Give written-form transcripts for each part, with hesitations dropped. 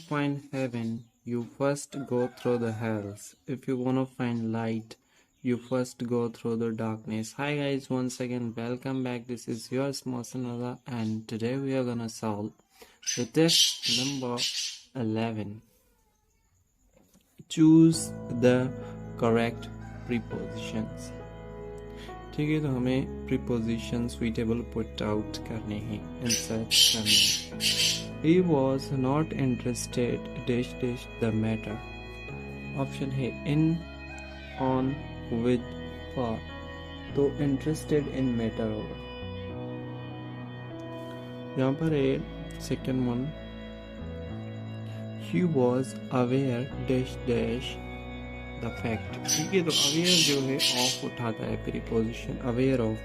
find heaven, you first go through the hells. If you wanna find light, you first go through the darkness. Hi guys, once again welcome back. This is yours Mosanala, and today we are gonna solve the test number 11. Choose the correct prepositions. ठीक है, तो हमें preposition suitable put out करने हैं, insert करने हैं। He was not interested dash dash the matter. Option है in, on, with, for, तो interested in matter होगा। यहाँ पर है second one, he was aware dash dash the fact. ठीक है, तो अवेयर जो है ऑफ उठाता है प्रीपोजिशन, अवेयर ऑफ।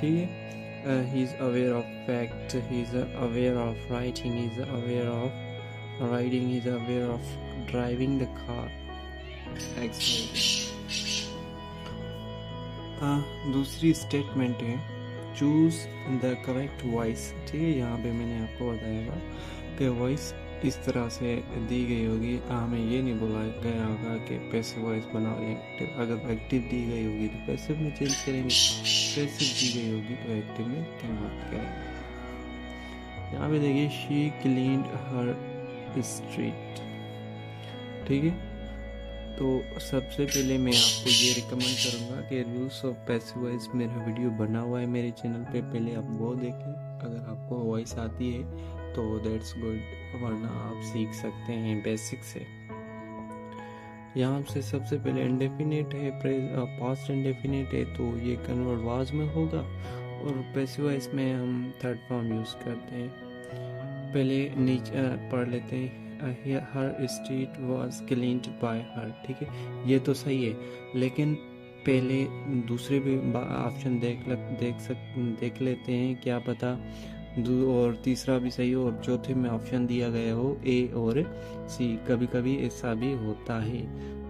ठीक है, he is aware of fact, he is aware of writing, he is aware of riding, he is aware of driving the car. दूसरी स्टेटमेंट है चूज द करेक्ट वॉइस। ठीक है, यहाँ पे मैंने आपको बताया था कि वॉइस इस तरह से दी गई होगी, हमें ये नहीं बोला गया होगा कि पैसिव वॉइस बनाओ या एक्टिव। अगर एक्टिव दी गई होगी तो पैसिव में चेंज करेंगे, पैसिव दी गई होगी तो एक्टिव में कन्वर्ट करेंगे। यहाँ पे देखिए शी क्लीन्ड हर स्ट्रीट। ठीक है, तो सबसे पहले मैं आपको ये रिकमेंड करूँगा कि रूल्स ऑफ पैसिव वॉइस मेरा वीडियो बना हुआ है मेरे चैनल पे, पहले आप वो देखें। अगर आपको वॉइस आती है तो दैट्स गुड, वरना आप सीख सकते हैं बेसिक से। यहाँ से सबसे पहले इंडेफिनिट है, पास्ट इंडेफिनिट है, तो ये कन्वर्ट वाज में होगा, और पैसिव वॉइस में हम थर्ड फॉर्म यूज़ करते हैं। पहले नीचे पढ़ लेते हैं, her street was cleaned by her. ठीक है, ये तो सही है, लेकिन पहले दूसरे भी ऑप्शन देख लेते हैं, क्या पता और तीसरा भी सही हो और चौथे में ऑप्शन दिया गया हो ए और सी। कभी कभी ऐसा भी होता है,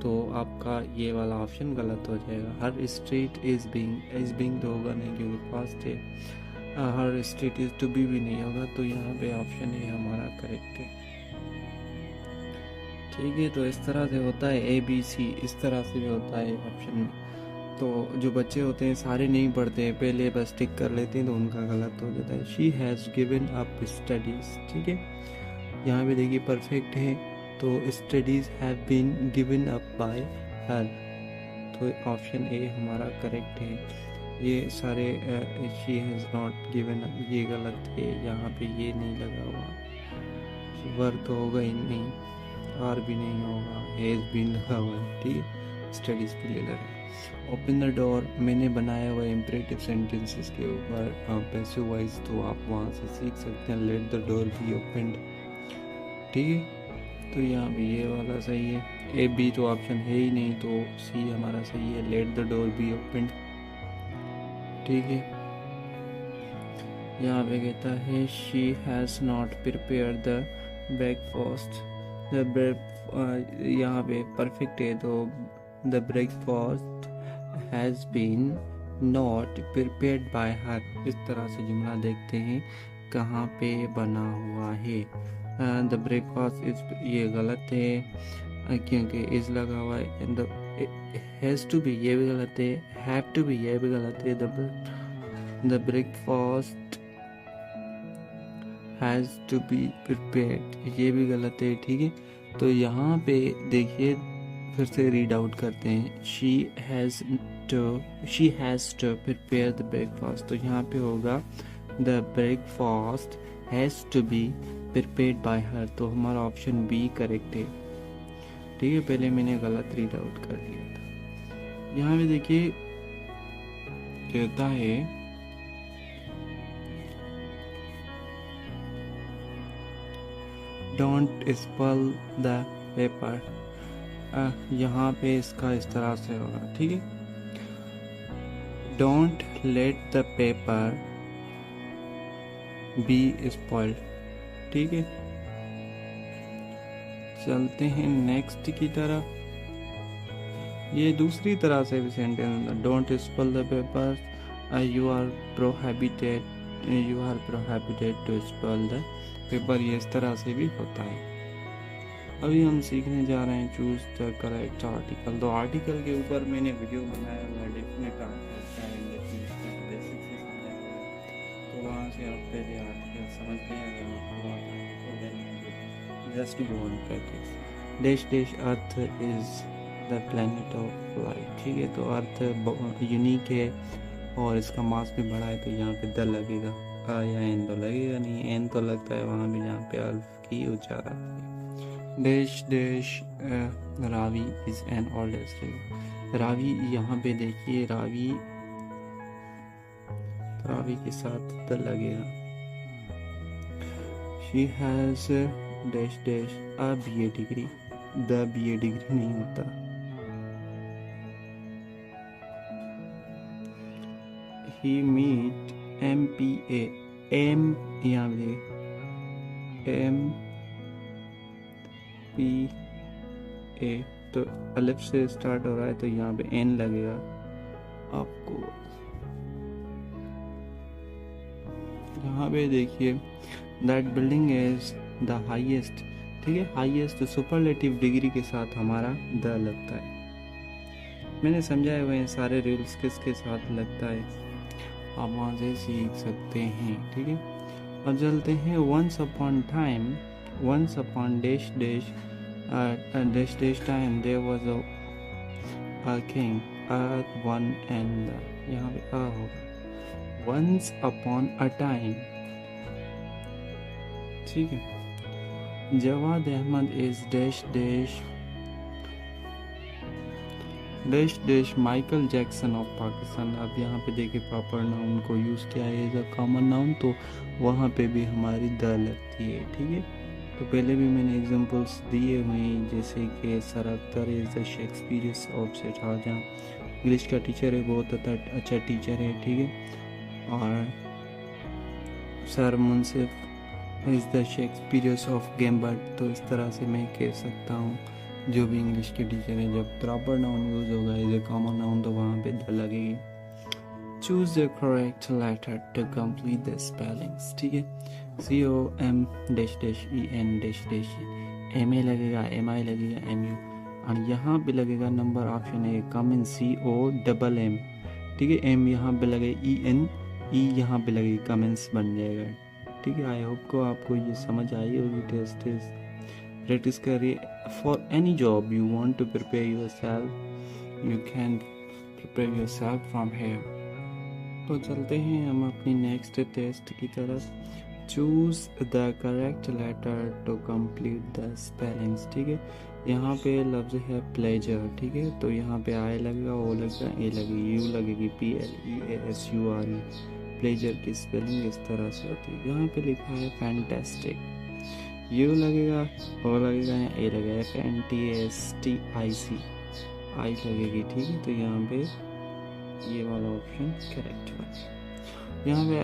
तो आपका ये वाला ऑप्शन गलत हो जाएगा। हर स्ट्रीट इज बीइंग तो होगा नहीं क्योंकि फास्ट है। हर स्ट्रीट इज टू बी भी नहीं होगा, तो यहाँ पे ऑप्शन ए हमारा करेक्ट है। ठीक है, तो इस तरह से होता है, ए बी सी इस तरह से भी होता है ऑप्शन में। तो जो बच्चे होते हैं सारे नहीं पढ़ते हैं, पहले बस टिक कर लेते हैं, तो उनका गलत हो जाता है। She has given up studies. ठीक है, यहाँ पे देखिए परफेक्ट है, तो studies have been given up by her, तो ऑप्शन ए हमारा करेक्ट है। ये सारे she has not given up ये गलत है, यहाँ पे ये नहीं लगा हुआ, वर्क तो होगा ही नहीं, आर भी नहीं होगा, हैज़ बीन लगा हुआ है। ठीक है, स्टडीज प्लेलर है। ओपन द डोर मैंने बनाया हुआ इम्परेटिव सेंटेंसेस के ऊपर पैसिव वॉइस, तो आप वहाँ से सीख सकते हैं। Let the door be opened. ठीक है, तो यहाँ भी ये वाला सही है। ए बी तो ऑप्शन है ही नहीं, तो सी हमारा सही है, let the door be opened. ठीक है, यहाँ पे कहता है she has not prepare the breakfast. यहाँ पे परफेक्ट है, तो the breakfast has been not prepared by her. इस तरह से जुमला देखते हैं कहाँ पे बना हुआ है। द ब्रेकफास्ट इज, ये गलत है क्योंकि इज लगा हुआ है। एंड हैज़ टू बी ये भी गलत है, हैव टू बी ये भी गलत है। The breakfast has to be prepared ये भी गलत है। ठीक है, तो यहाँ पे देखिए फिर से रीड आउट करते हैं, she has to prepare the breakfast, तो यहाँ पे होगा the breakfast has to be prepared by her, तो हमारा ऑप्शन बी करेक्ट है। ठीक है, पहले मैंने गलत रीड आउट कर दिया था। यहाँ पे देखिए कहता है डोंट स्पेल द पेपर। यहाँ पे इसका इस तरह से होगा। ठीक है, don't let the paper B spoiled. ठीक है, चलते हैं नेक्स्ट की तरफ। ये दूसरी तरह से भी sentence, don't spell the paper, you are prohibited to spell the paper, ये इस तरह से भी होता है। अभी हम सीखने जा रहे हैं चूज द करेक्ट आर्टिकल। तो आर्टिकल के ऊपर मैंने वीडियो बनाया हुआ है, डेफिनेट आर्टिकल का बेसिक से समझाया हुआ है, तो वहाँ से आप पहले आर्टिकल समझ गए। अगर आपको आता है तो then just go on practice. Dash dash earth is the planet of light, ठीक है। तो अर्थ यूनिक है और इसका मास भी बड़ा है, तो यहाँ पे द लगेगा, या एन तो लगेगा नहीं। एन तो लगता है वहाँ भी जहाँ पे अल्फ की उच्चारण है। Dash dash Ravi is an oldest river. Ravi यहाँ पे देखिए, रावी के साथ द लगेगा। She has dash dash a BA degree, the BA degree नहीं होता। ही मीट MPA, एम यहाँ पे MPA, तो अलिफ से स्टार्ट हो रहा है तो यहाँ पे एन लगेगा आपको। यहाँ पे देखिए that building is the highest, ठीक है। हाईएस्ट तो सुपरलेटिव डिग्री के साथ हमारा द लगता है। मैंने समझाए हुए हैं सारे रूल्स किसके साथ लगता है, आप वहाँ से सीख सकते हैं, ठीक है। अब चलते हैं once upon time, once upon dash dash dash dash time there was a king, one and यहाँ पे a होगा। once upon a time, ठीक है। Jawad Ahmed is dash dash dash dash Michael Jackson of Pakistan. अब यहाँ पे देखिए प्रॉपर नाउन को यूज़ किया है एज अ कॉमन नाउन, तो वहाँ पे भी हमारी द लगती है, ठीक है। तो पहले भी मैंने एग्जांपल्स दिए हुए हैं, जैसे कि sir Akhtar is the Shakespeares of Shahjahan. English का टीचर है, बहुत अच्छा टीचर है, ठीक है। और sir Munsif is the Shakespeares of gambit. तो इस तरह से मैं कह सकता हूँ जो भी इंग्लिश के टीचर है, जब प्रॉपर नाउन यूज़ होगा एज ए कॉमन नाउन तो वहाँ पे द लगेगी। Choose the correct letter to complete the spellings, ठीक है। COM dash dash EN dash dash MA लगेगा, MI लगेगा, MU, और यहाँ पे लगेगा नंबर ऑप्शन है कम इन COMM, ठीक है। M यहाँ पे लगे EN, E यहाँ पे लगे कमेंस बन जाएगा, ठीक है। आई होप को आपको ये समझ आई होगी। टेस्ट प्रैक्टिस करिए। For any job you want to prepare yourself, you can prepare yourself from here. तो चलते हैं हम अपनी नेक्स्ट टेस्ट की तरफ। Choose the correct letter to complete the spellings, ठीक है। यहाँ पे लफ्ज है प्लेजर, ठीक है। तो यहाँ पे आई लगेगा, ओ लगेगा, ए लगेगी, यू लगेगी, PLEASURE। प्लेजर की स्पेलिंग इस तरह से होती है। यहाँ पे लिखा है फैंटास्टिक, यू लगेगा, ओ लगेगा, ए लगेगा, FANTASTIC, आई लगेगी, ठीक है। तो यहाँ पे ये वाला ऑप्शन करेक्ट है। यहाँ पे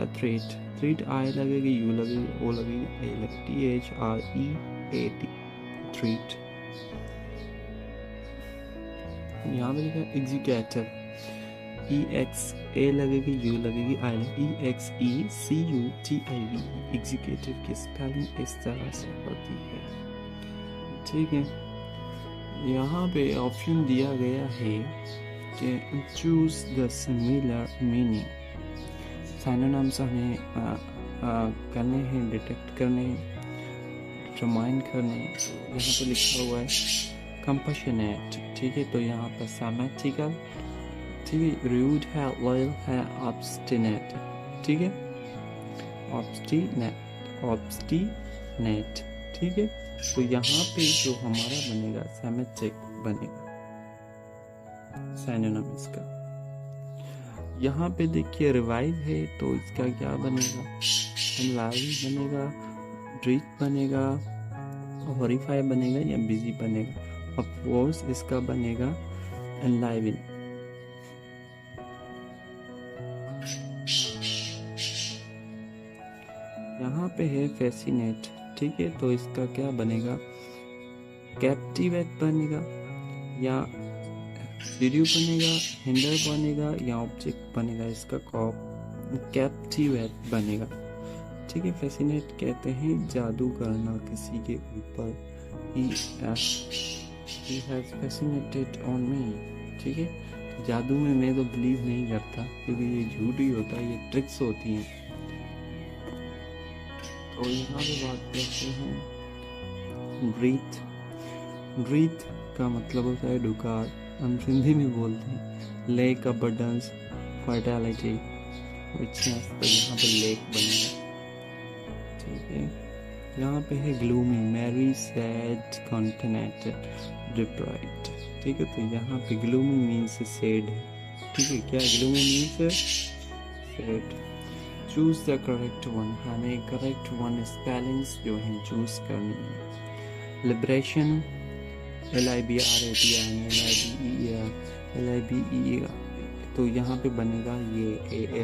थ्रीट आई लगेगी, यू लगेगी, ओ लगेगी, ए लगेगी, THREAT, थ्रीट। यहाँ पे लिखा एग्जीक्यूटिव, EXA लगेगी, यू लगेगी, आई लगेगी, EXECUTIV। एग्जीक्यूटिव की स्पेलिंग इस तरह से होती है, ठीक है। यहाँ पे ऑप्शन दिया गया है कि choose the similar meaning. Synonyms हमें करने हैं, डिटेक्ट करने हैं, डिटरमाइन करने हैं। तो यहाँ पे लिखा हुआ है कंपैशनेट, ठीक है। तो यहाँ पर सैमेटिकल, ठीक है, रूड है, लॉयल है, ऑब्स्टिनेट, ठीक है, ऑब्स्टिनेट, ठीक है। तो यहाँ पे जो हमारा बनेगा सैमेटिक बनेगा साइनोनिम्स का। यहाँ पे देखिए रिवाइव है, तो इसका क्या बनेगा, एनलाइव बनेगा, ड्रीट बनेगा, हॉरिफाई बनेगा या बिजी बनेगा। ऑफ कोर्स इसका बनेगा एनलाइविंग। यहाँ पे है फैसिनेट, ठीक है। तो इसका क्या बनेगा, कैप्टिवेट बनेगा या वीडियो बनेगा, हिंडर बनेगा या ऑब्जेक्ट बनेगा। इसका कैप्टिवेट बनेगा, ठीक है। फैसिनेट कहते हैं जादू करना किसी के ऊपर, he has fascinated on me। ठीक है, जादू में मैं तो बिलीव नहीं करता क्योंकि ये झूठ ही होता है, ये ट्रिक्स होती हैं। तो यहाँ पे बात करते हैं ब्रीथ। ब्रीथ का मतलब होता है डुकार, हम सिंधी में बोलते हैं लेक अबंडेंस फर्टिलिटी रिचनेस। तो यहाँ पे लेक बनेगा। ठीक है, यहाँ पे है gloomy merry sad continental deprived. ठीक है, तो यहाँ पे ग्लूमी मीन्स सैड है। ठीक है, क्या gloomy means sad. Choose the correct one, हमें करेक्ट वन स्पेलिंग्स जो है चूज करनी है। लिबरेशन LIBRATION LIBER, तो यहाँ पे बनेगा ये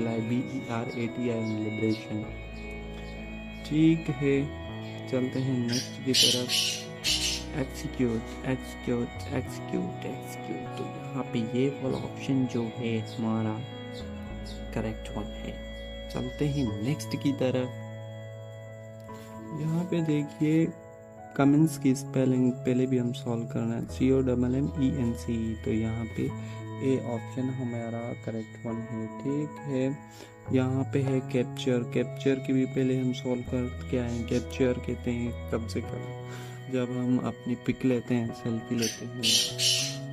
LIBERATION लिबरेशन। ठीक है, चलते हैं नेक्स्ट की तरफ। एक्सिक्यूट एक्सिक्यूट एक्सिक्यूट एक्सिक्यूट, तो यहाँ पे ये वाला ऑप्शन जो है हमारा करेक्ट वन है। चलते हैं नेक्स्ट की तरफ। यहाँ पे देखिए कमेंस की स्पेलिंग पहले भी हम सॉल्व करना है, COMMENC, तो यहाँ पे ए ऑप्शन हमारा करेक्ट वन है। ठीक है, यहाँ पे है कैप्चर। कैप्चर की भी पहले हम सॉल्व कर के आए। कैप्चर कहते हैं कब से कब, जब हम अपनी पिक लेते हैं, सेल्फी लेते हैं,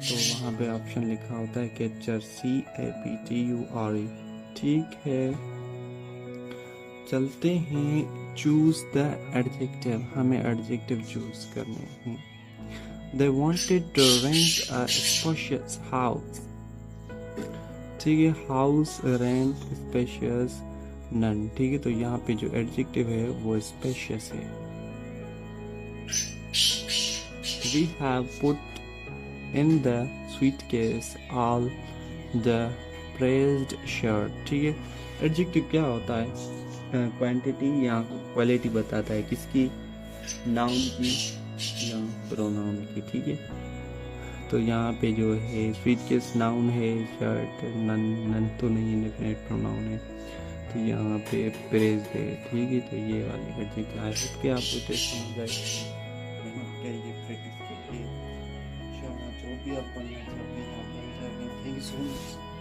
तो वहाँ पे ऑप्शन लिखा होता है कैप्चर CAPTURE। ठीक है, चलते हैं चूज द एडजेक्टिव, हमें एडजेक्टिव चूज करने हैं। They wanted to rent a spacious house। ठीक है, हाउस रेंट स्पेशियस नन। ठीक है, तो यहाँ पे जो एडजेक्टिव है वो स्पेशियस है। We have put in the suitcase all the praised shirt। ठीक है, एडजेक्टिव क्या होता है, क्वांटिटी या क्वालिटी बताता है, किसकी, नाउन की या प्रोनाउन की। ठीक है, तो यहाँ पे जो है स्वीटकेस नाउन है, शर्ट नन तो नहीं, डेफिनेट प्रोनाउन है, तो यहाँ पे प्रेज है। ठीक है, तो ये वाली एडजेक्टिव है। इसके आपको टेस्ट समझ आएगा, प्रैक्टिस करिए, जो भी आप पढ़ना चाहते हैं आप पढ़ जाएंगे। Thank you so much.